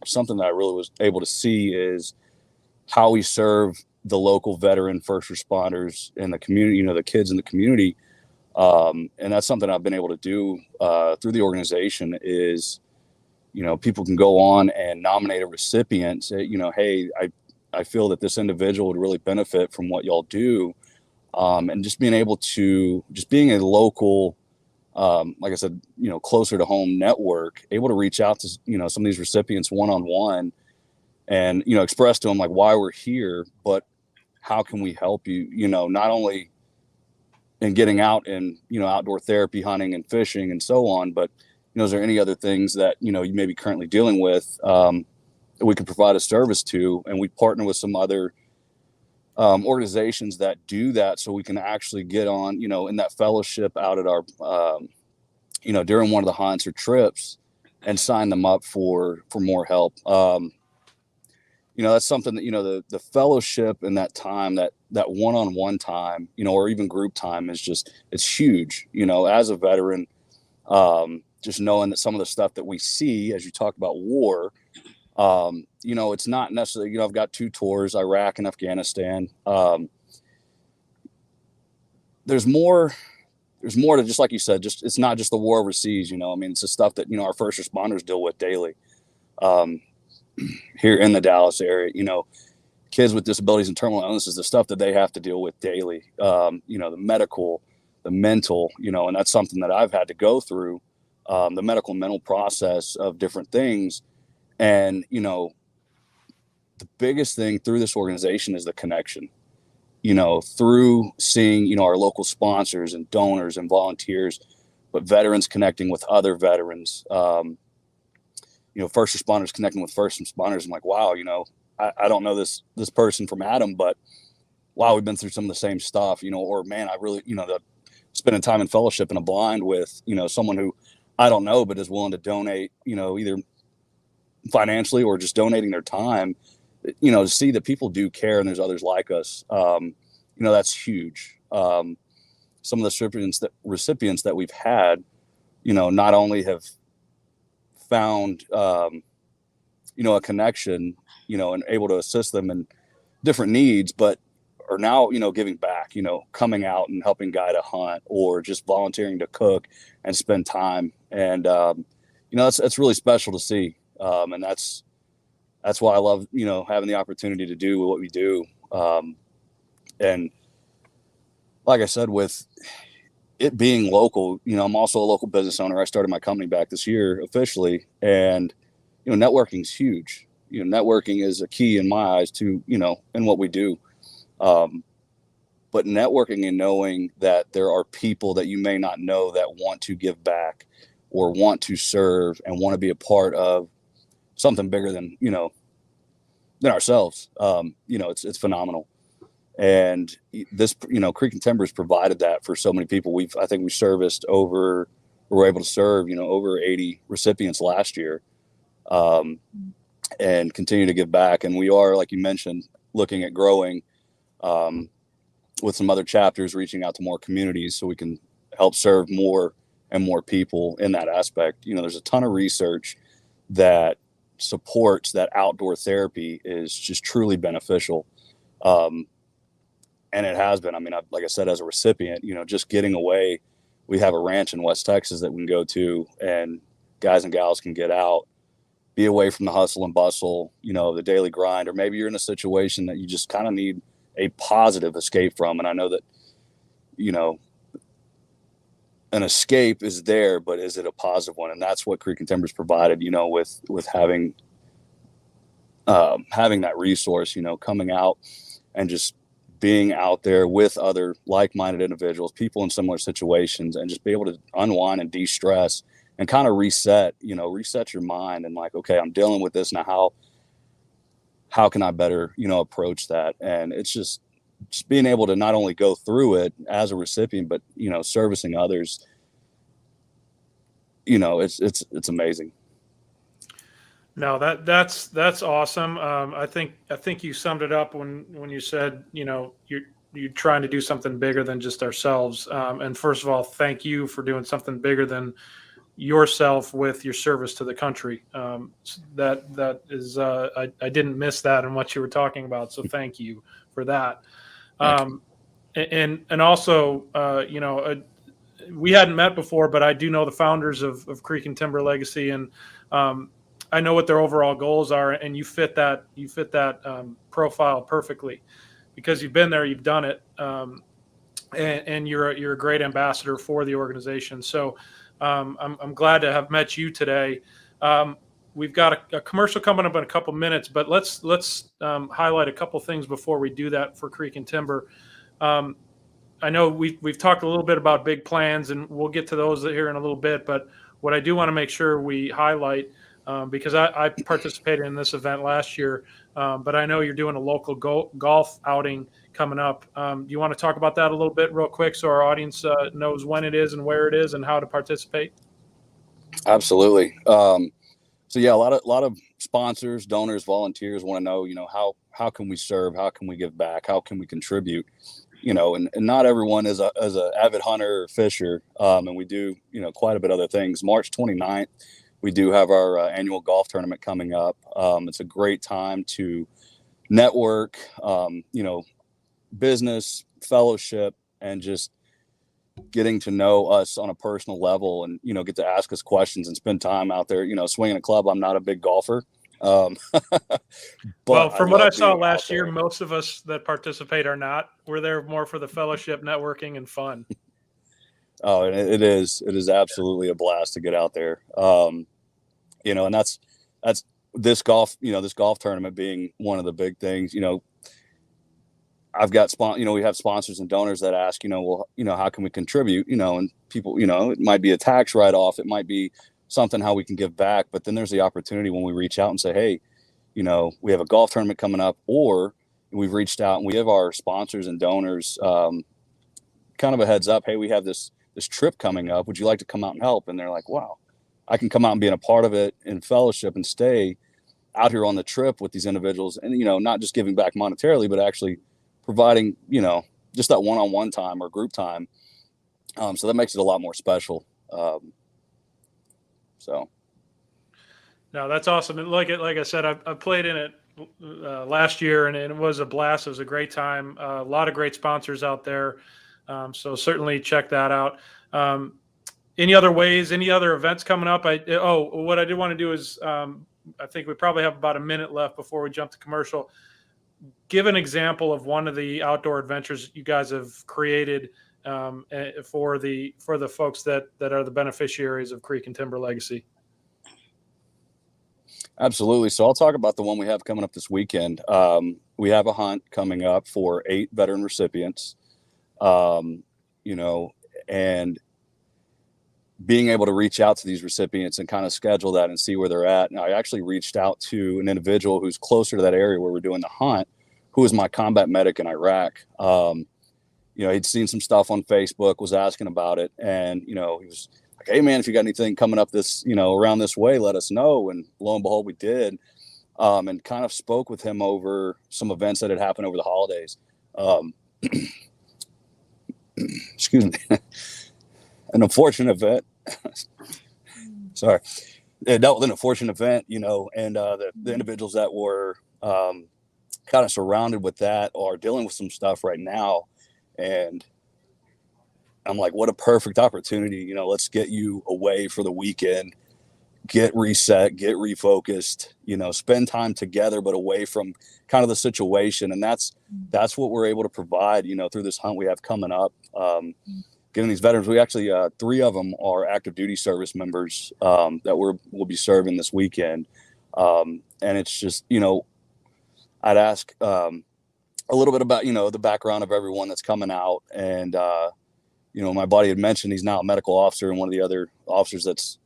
Speaker 4: something that I really was able to see is how we serve the local veteran first responders in the community, the kids in the community. And that's something I've been able to do through the organization is, people can go on and nominate a recipient, say, hey, I feel that this individual would really benefit from what y'all do. And just being able to, just being a local, like I said, closer to home network, able to reach out to, some of these recipients one-on-one and, express to them like why we're here, but how can we help you, not only in getting out and, outdoor therapy, hunting and fishing and so on, but, is there any other things that, you may be currently dealing with that we could provide a service to? And we partner with some other organizations that do that, so we can actually get on, in that fellowship out at our, during one of the hunts or trips and sign them up for more help. That's something that, the fellowship and that time, that one-on-one time, or even group time is it's huge, as a veteran, just knowing that some of the stuff that we see, as you talk about war, it's not necessarily, I've got 2 tours, Iraq and Afghanistan. There's more there's more to, just like you said, just, it's not just the war overseas, I mean, it's the stuff that, our first responders deal with daily, here in the Dallas area, kids with disabilities and terminal illnesses, the stuff that they have to deal with daily, the medical, the mental, and that's something that I've had to go through, the medical and mental process of different things. And, the biggest thing through this organization is the connection, through seeing, our local sponsors and donors and volunteers, but veterans connecting with other veterans, first responders connecting with first responders. I'm like, wow, I don't know this person from Adam, but wow, we've been through some of the same stuff, or man, I really, spending time in fellowship in a blind with, someone who I don't know, but is willing to donate, either financially or just donating their time, to see that people do care and there's others like us. That's huge. Some of the recipients that we've had, not only have found, a connection, and able to assist them in different needs, but are now, giving back, coming out and helping guide a hunt or just volunteering to cook and spend time. And, that's really special to see. And that's why I love, having the opportunity to do what we do. And like I said, with it being local, I'm also a local business owner. I started my company back this year officially, and, networking is huge. Networking is a key in my eyes to, in what we do. But networking and knowing that there are people that you may not know that want to give back or want to serve and want to be a part of something bigger than, than ourselves. It's phenomenal. And this, Creek and Timber has provided that for so many people. I think we serviced we were able to serve, over 80 recipients last year, and continue to give back. And we are, like you mentioned, looking at growing, with some other chapters, reaching out to more communities so we can help serve more and more people in that aspect. There's a ton of research that supports that outdoor therapy is just truly beneficial. And it has been. I mean, like I said, as a recipient, just getting away, we have a ranch in West Texas that we can go to, and guys and gals can get out, be away from the hustle and bustle, the daily grind, or maybe you're in a situation that you just kind of need a positive escape from. And I know that, an escape is there, but is it a positive one? And that's what Creek and Timber's provided, with having that resource, coming out and just being out there with other like-minded individuals, people in similar situations, and just be able to unwind and de-stress and kind of reset your mind and like, okay, I'm dealing with this now. How can I better, approach that? And it's just being able to not only go through it as a recipient, but, servicing others, it's amazing.
Speaker 2: No, that's awesome. I think you summed it up when you said, you're trying to do something bigger than just ourselves. And first of all, thank you for doing something bigger than yourself with your service to the country. That is, I didn't miss that in what you were talking about. So thank you for that. And also, we hadn't met before, but I do know the founders of Creek and Timber Legacy, and I know what their overall goals are, and you fit that profile perfectly because you've been there, you've done it, and you're a great ambassador for the organization. So I'm glad to have met you today. We've got a commercial coming up in a couple minutes, but let's highlight a couple things before we do that for Creek and Timber. I know we've talked a little bit about big plans, and we'll get to those here in a little bit. But what I do want to make sure we highlight, because I participated in this event last year, but I know you're doing a local golf outing coming up. Do you want to talk about that a little bit real quick so our audience knows when it is and where it is and how to participate?
Speaker 4: Absolutely. So yeah, a lot of sponsors, donors, volunteers want to know, how can we serve? How can we give back? How can we contribute? And not everyone is a avid hunter or fisher. And we do, quite a bit of other things. March 29th, we do have our annual golf tournament coming up. It's a great time to network, business, fellowship, and just getting to know us on a personal level and, get to ask us questions and spend time out there, swinging a club. I'm not a big golfer. But
Speaker 2: well, from what I saw
Speaker 4: being
Speaker 2: last
Speaker 4: out
Speaker 2: year,
Speaker 4: there.
Speaker 2: most of us that participate are not. We're there more for the fellowship, networking, and fun.
Speaker 4: Oh, and it is absolutely a blast to get out there. And that's this golf tournament being one of the big things. I've got we have sponsors and donors that ask, well, how can we contribute? And people, it might be a tax write-off, it might be something how we can give back, but then there's the opportunity when we reach out and say, hey, we have a golf tournament coming up, or we've reached out and we have our sponsors and donors kind of a heads up, hey, we have this trip coming up, would you like to come out and help? And they're like, wow, I can come out and be a part of it in fellowship and stay out here on the trip with these individuals, and not just giving back monetarily, but actually providing just that one-on-one time or group time. So that makes it a lot more special. So
Speaker 2: no, that's awesome. And like I said, I played in it last year, and it was a blast. It was a great time. A lot of great sponsors out there. So certainly check that out. Any other ways, any other events coming up? What I did want to do is, I think we probably have about a minute left before we jump to commercial. Give an example of one of the outdoor adventures you guys have created for the folks that are the beneficiaries of Creek and Timber Legacy.
Speaker 4: Absolutely. So I'll talk about the one we have coming up this weekend. We have a hunt coming up for 8 veteran recipients. And being able to reach out to these recipients and kind of schedule that and see where they're at. And I actually reached out to an individual who's closer to that area where we're doing the hunt, who was my combat medic in Iraq. He'd seen some stuff on Facebook, was asking about it. And, he was like, hey man, if you got anything coming up this, around this way, let us know. And lo and behold, we did. And kind of spoke with him over some events that had happened over the holidays. Excuse me. An unfortunate event. Sorry. It dealt with an unfortunate event, and the individuals that were kind of surrounded with that are dealing with some stuff right now. And I'm like, what a perfect opportunity. Let's get you away for the weekend, get reset, get refocused, spend time together, but away from kind of the situation. And that's what we're able to provide, through this hunt we have coming up. Getting these veterans, we actually, 3 of them are active duty service members that we'll be serving this weekend. And it's just, I'd ask a little bit about, the background of everyone that's coming out. And, my buddy had mentioned he's now a medical officer, and one of the other officers that's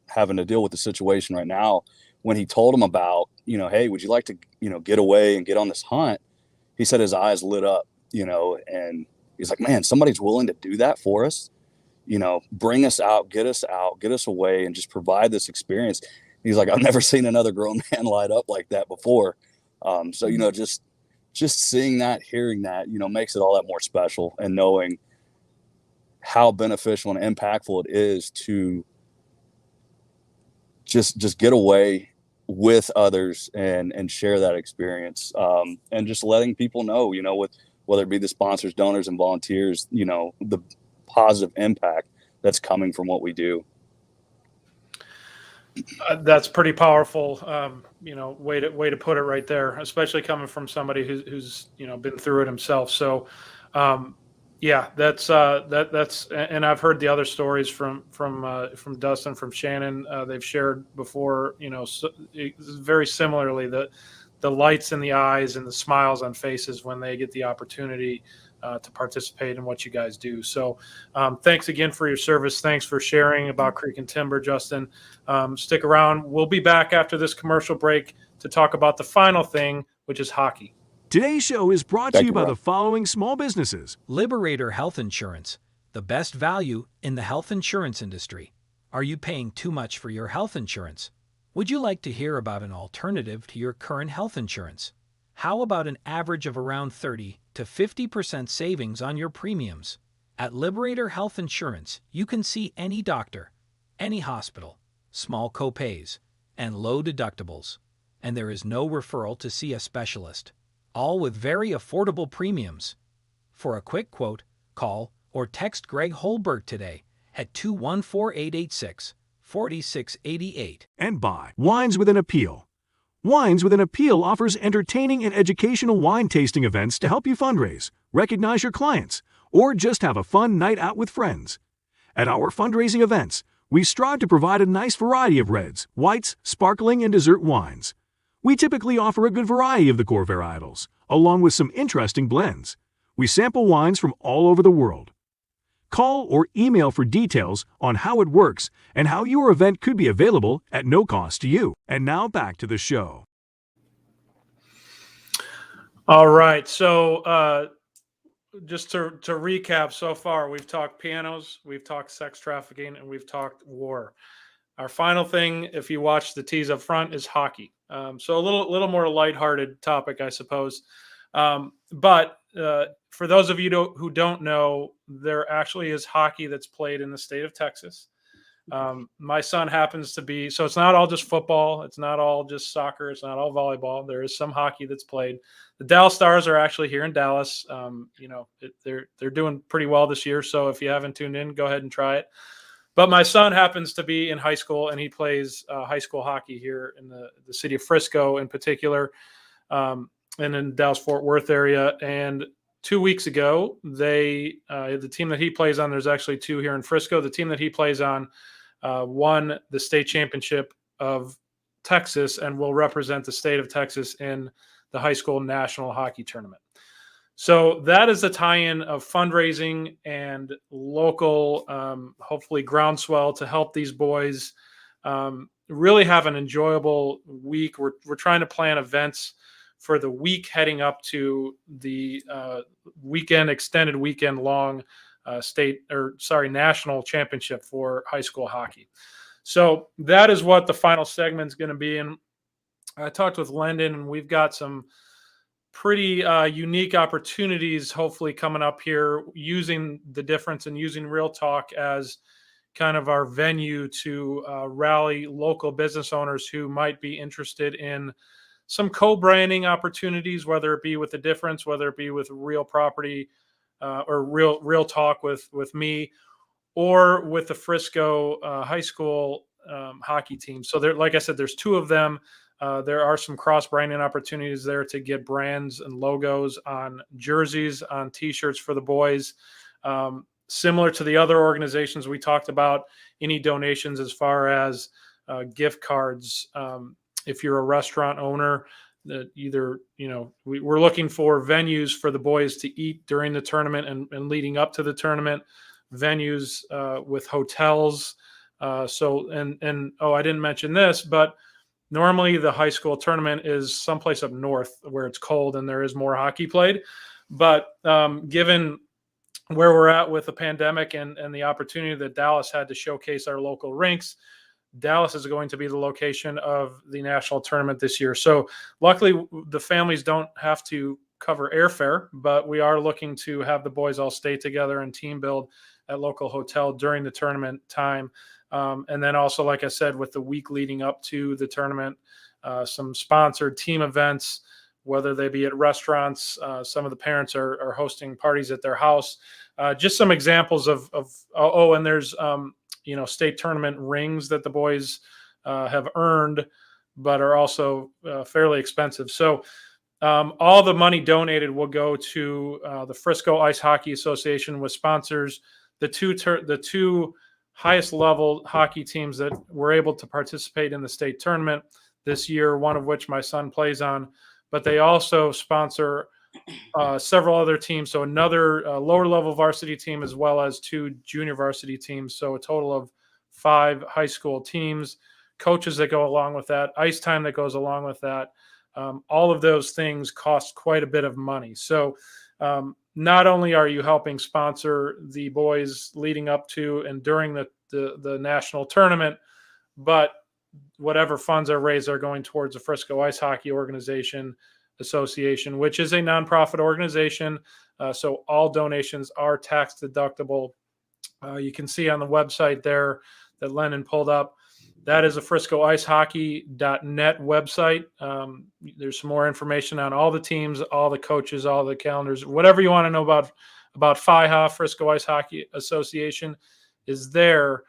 Speaker 4: having to deal with the situation right now. When he told him about, hey, would you like to, get away and get on this hunt? He said his eyes lit up, and he's like, man, somebody's willing to do that for us, bring us out, get us away, and just provide this experience. He's like, I've never seen another grown man light up like that before. So, just seeing that, hearing that, makes it all that more special, and knowing how beneficial and impactful it is to just get away with others and share that experience. And just letting people know, with whether it be the sponsors, donors, and volunteers, the positive impact that's coming from what we do.
Speaker 2: That's pretty powerful, way to put it right there, especially coming from somebody who's been through it himself. So, yeah, that's and I've heard the other stories from Dustin, from Shannon. They've shared before, very similarly, the lights in the eyes and the smiles on faces when they get the opportunity to participate in what you guys do. So thanks again for your service. Thanks for sharing about Creek and Timber, Justin. Stick around. We'll be back after this commercial break to talk about the final thing, which is hockey.
Speaker 5: Today's show is brought to you by the following small businesses.
Speaker 6: Liberator Health Insurance, the best value in the health insurance industry. Are you paying too much for your health insurance? Would you like to hear about an alternative to your current health insurance? How about an average of around 30 to 50% savings on your premiums? At Liberator Health Insurance, you can see any doctor, any hospital, small copays, and low deductibles. And there is no referral to see a specialist, all with very affordable premiums. For a quick quote, call or text Greg Holberg today at 214-886-4688.
Speaker 5: And by Wines with an Appeal. Wines with an Appeal offers entertaining and educational wine tasting events to help you fundraise, recognize your clients, or just have a fun night out with friends. At our fundraising events, we strive to provide a nice variety of reds, whites, sparkling, and dessert wines. We typically offer a good variety of the core varietals, along with some interesting blends. We sample wines from all over the world. Call or email for details on how it works and how your event could be available at no cost to you. And now back to the show.
Speaker 2: All right. So just to recap so far, we've talked pianos, we've talked sex trafficking, and we've talked war. Our final thing, if you watch the tease up front, is hockey. So a little more lighthearted topic, I suppose. But for those of you who don't know, there actually is hockey that's played in the state of Texas. My son happens to be, so it's not all just football. It's not all just soccer. It's not all volleyball. There is some hockey that's played. The Dallas Stars are actually here in Dallas. They're doing pretty well this year. So if you haven't tuned in, go ahead and try it. But my son happens to be in high school, and he plays high school hockey here in the city of Frisco in particular, and in the Dallas-Fort Worth area. And 2 weeks ago, the team that he plays on, there's actually two here in Frisco. The team that he plays on won the state championship of Texas and will represent the state of Texas in the high school national hockey tournament. So that is the tie-in of fundraising and local, hopefully groundswell to help these boys really have an enjoyable week. We're trying to plan events for the week heading up to the extended weekend long national championship for high school hockey. So that is what the final segment is going to be. And I talked with Lyndon, and we've got some pretty unique opportunities hopefully coming up here, using the difference and using Real Talk as kind of our venue to rally local business owners who might be interested in some co-branding opportunities, whether it be with the difference, whether it be with Real Property or Real Talk with me, or with the Frisco high school hockey team. So there, like I said, there's two of them. There are some cross-branding opportunities there to get brands and logos on jerseys, on T-shirts for the boys. Similar to the other organizations we talked about, any donations as far as gift cards. If you're a restaurant owner, we're looking for venues for the boys to eat during the tournament and leading up to the tournament, venues with hotels. I didn't mention this, but normally the high school tournament is someplace up north where it's cold and there is more hockey played. But given where we're at with the pandemic and the opportunity that Dallas had to showcase our local rinks, Dallas is going to be the location of the national tournament this year. So luckily the families don't have to cover airfare, but we are looking to have the boys all stay together and team build at local hotel during the tournament time. And then also, like I said, with the week leading up to the tournament, some sponsored team events, whether they be at restaurants. Some of the parents are hosting parties at their house. Just some examples and there's, state tournament rings that the boys have earned, but are also fairly expensive. So all the money donated will go to the Frisco Ice Hockey Association with sponsors. The two highest level hockey teams that were able to participate in the state tournament this year, one of which my son plays on, but they also sponsor several other teams. So another lower level varsity team, as well as two junior varsity teams. So a total of 5 high school teams, coaches that go along with that, ice time that goes along with that. All of those things cost quite a bit of money. So not only are you helping sponsor the boys leading up to and during the national tournament, but whatever funds are raised are going towards the Frisco Ice Hockey Association, which is a nonprofit organization. So all donations are tax deductible. You can see on the website there that Lennon pulled up, that is a FriscoIceHockey.net website. There's some more information on all the teams, all the coaches, all the calendars, whatever you want to know about FIHA, Frisco Ice Hockey Association, is there.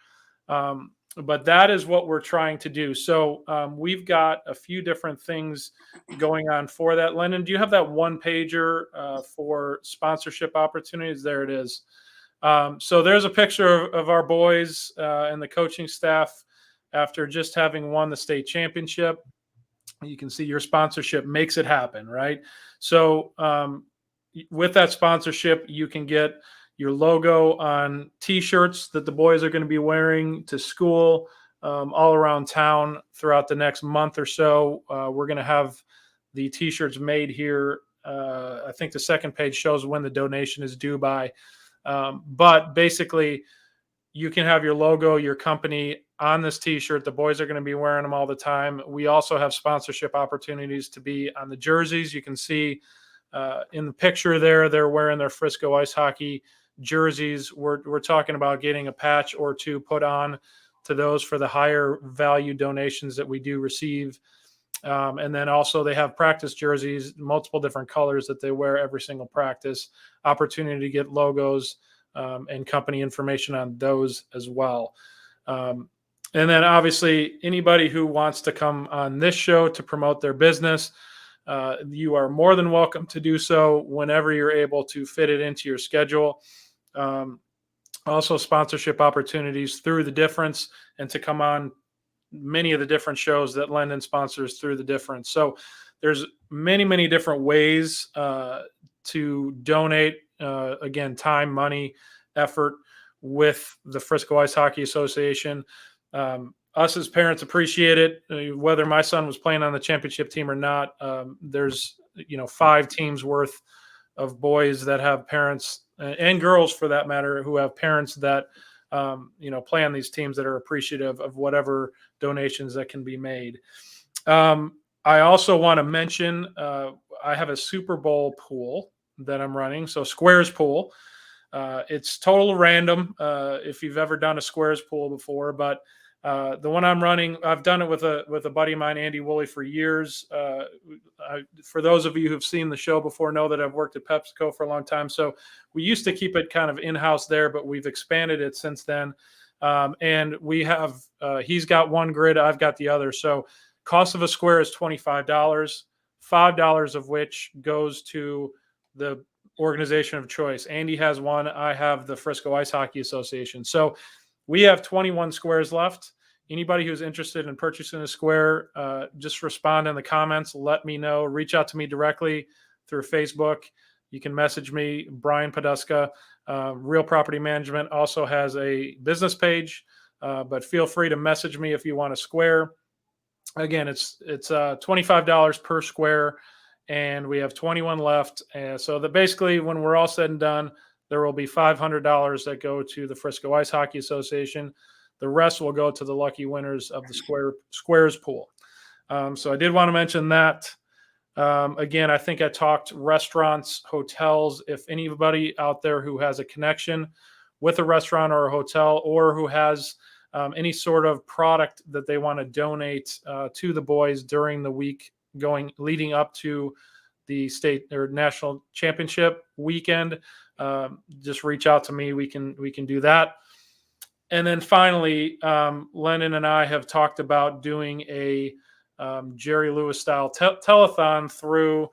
Speaker 2: But that is what we're trying to do. So we've got a few different things going on for that. Lennon, do you have that one pager for sponsorship opportunities? There it is. So there's a picture of our boys and the coaching staff after just having won the state championship. You can see your sponsorship makes it happen, right? So with that sponsorship, you can get your logo on T-shirts that the boys are going to be wearing to school all around town throughout the next month or so. We're going to have the T-shirts made here. I think the second page shows when the donation is due by. But basically, you can have your logo, your company on this T-shirt. The boys are going to be wearing them all the time. We also have sponsorship opportunities to be on the jerseys. You can see in the picture there, they're wearing their Frisco Ice Hockey jerseys. We're talking about getting a patch or two put on to those for the higher value donations that we do receive. And then also they have practice jerseys, multiple different colors that they wear every single practice. Opportunity to get logos and company information on those as well. And then obviously anybody who wants to come on this show to promote their business, you are more than welcome to do so whenever you're able to fit it into your schedule. Also sponsorship opportunities through the difference and to come on many of the different shows that Lendon sponsors through the difference. So there's many different ways to donate, again, time, money, effort with the Frisco Ice Hockey Association. Us as parents appreciate it. Whether my son was playing on the championship team or not, there's 5 teams worth of boys that have parents and girls for that matter who have parents that play on these teams that are appreciative of whatever donations that can be made. I also want to mention I have a Super Bowl pool that I'm running. So Squares pool. It's total random if you've ever done a Squares pool before, but the one I'm running, I've done it with a buddy of mine, Andy Woolley, for years. For those of you who've seen the show before, know that I've worked at PepsiCo for a long time. So we used to keep it kind of in-house there, but we've expanded it since then. And we have, he's got one grid, I've got the other. So cost of a square is $25, $5 of which goes to the organization of choice. Andy has one. I have the Frisco Ice Hockey Association. So we have 21 squares left. Anybody who's interested in purchasing a square, just respond in the comments. Let me know. Reach out to me directly through Facebook. You can message me, Brian Poduska. Real Property Management also has a business page, but feel free to message me if you want a square. Again, it's $25 per square, and we have 21 left. And so that basically, when we're all said and done, there will be $500 that go to the Frisco Ice Hockey Association. The rest will go to the lucky winners of the Squares pool. So I did want to mention that. Again, I think I talked restaurants, hotels. If anybody out there who has a connection with a restaurant or a hotel, or who has any sort of product that they want to donate to the boys during the week leading up to the state or national championship weekend, just reach out to me. We can do that. And then finally, Lennon and I have talked about doing a Jerry Lewis style telethon through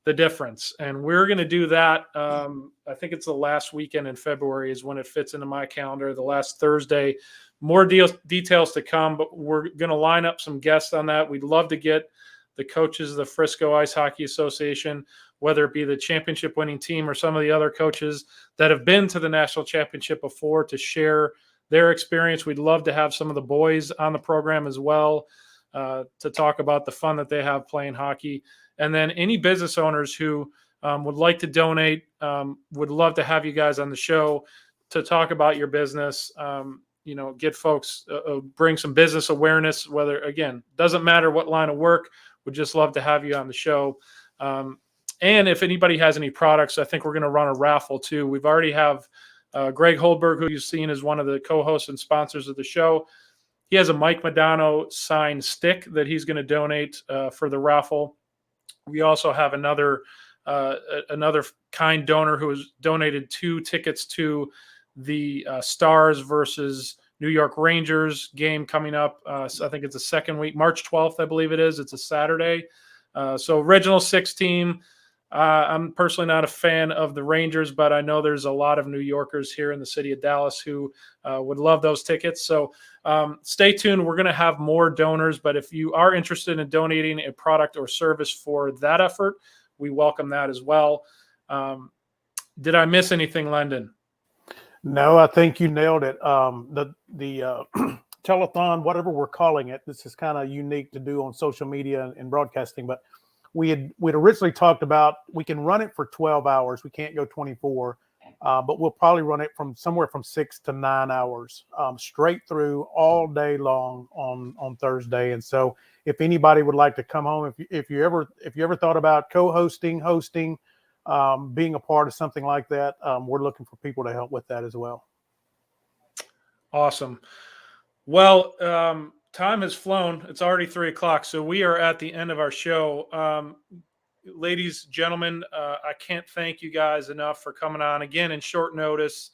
Speaker 2: the difference. And we're going to do that. I think it's the last weekend in February is when it fits into my calendar, the last Thursday. More details to come, but we're going to line up some guests on that. We'd love to get the coaches of the Frisco Ice Hockey Association, whether it be the championship winning team or some of the other coaches that have been to the national championship before, to share their experience. We'd love to have some of the boys on the program as well, to talk about the fun that they have playing hockey. And then any business owners who would like to donate, would love to have you guys on the show to talk about your business, get folks, bring some business awareness, whether, again, doesn't matter what line of work. Would just love to have you on the show. And if anybody has any products, I think we're going to run a raffle too. We've already have Greg Holdberg, who you've seen as one of the co-hosts and sponsors of the show. He has a Mike Modano signed stick that he's going to donate for the raffle. We also have another another kind donor who has donated 2 tickets to the Stars versus New York Rangers game coming up. So I think it's the second week, March 12th, I believe it is. It's a Saturday. So Original Six team. I'm personally not a fan of the Rangers, but I know there's a lot of New Yorkers here in the city of Dallas who would love those tickets. So stay tuned. We're going to have more donors, but if you are interested in donating a product or service for that effort, we welcome that as well. Did I miss anything, Lendon?
Speaker 8: No, I think you nailed it. The telethon, whatever we're calling it, this is kind of unique to do on social media and broadcasting, but we'd originally talked about we can run it for 12 hours. We can't go 24, but we'll probably run it from somewhere from 6 to 9 hours, straight through all day long on Thursday. And so if anybody would like to come home, if you ever thought about co-hosting, hosting, being a part of something like that, we're looking for people to help with that as well.
Speaker 2: Awesome. Well, time has flown. It's already 3:00, so we are at the end of our show. Ladies, gentlemen, I can't thank you guys enough for coming on again in short notice.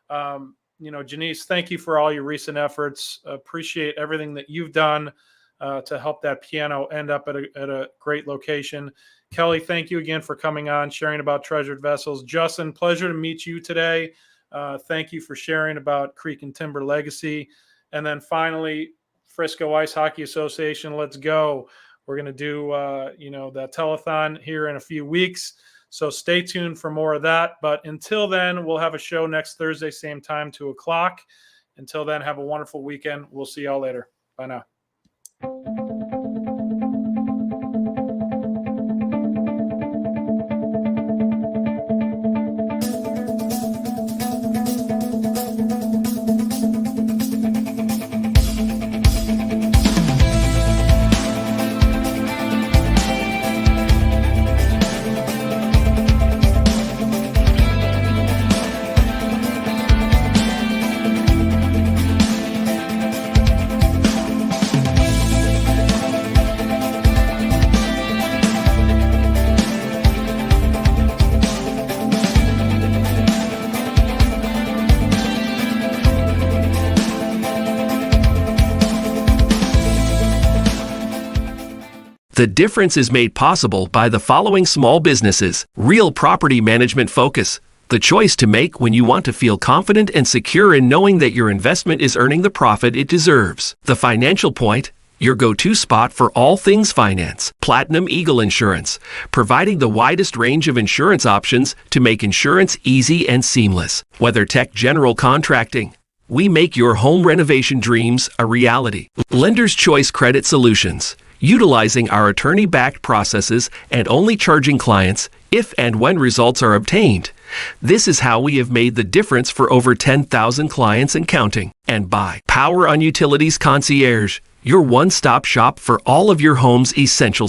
Speaker 2: Janice, thank you for all your recent efforts. Appreciate everything that you've done to help that piano end up at a great location. Kelly, thank you again for coming on, sharing about Treasured Vessels. Justin, pleasure to meet you today. Thank you for sharing about Creek and Timber Legacy. And then finally, Frisco Ice Hockey Association, let's go. We're going to do, that telethon here in a few weeks. So stay tuned for more of that. But until then, we'll have a show next Thursday, same time, 2:00. Until then, have a wonderful weekend. We'll see y'all later. Bye now.
Speaker 1: The difference is made possible by the following small businesses: Real Property Management Focus, the choice to make when you want to feel confident and secure in knowing that your investment is earning the profit it deserves. The Financial Point, your go-to spot for all things finance. Platinum Eagle Insurance, providing the widest range of insurance options to make insurance easy and seamless. WeatherTech General Contracting, we make your home renovation dreams a reality. Lender's Choice Credit Solutions, utilizing our attorney-backed processes and only charging clients if and when results are obtained. This is how we have made the difference for over 10,000 clients and counting. And by Power on Utilities Concierge, your one-stop shop for all of your home's essential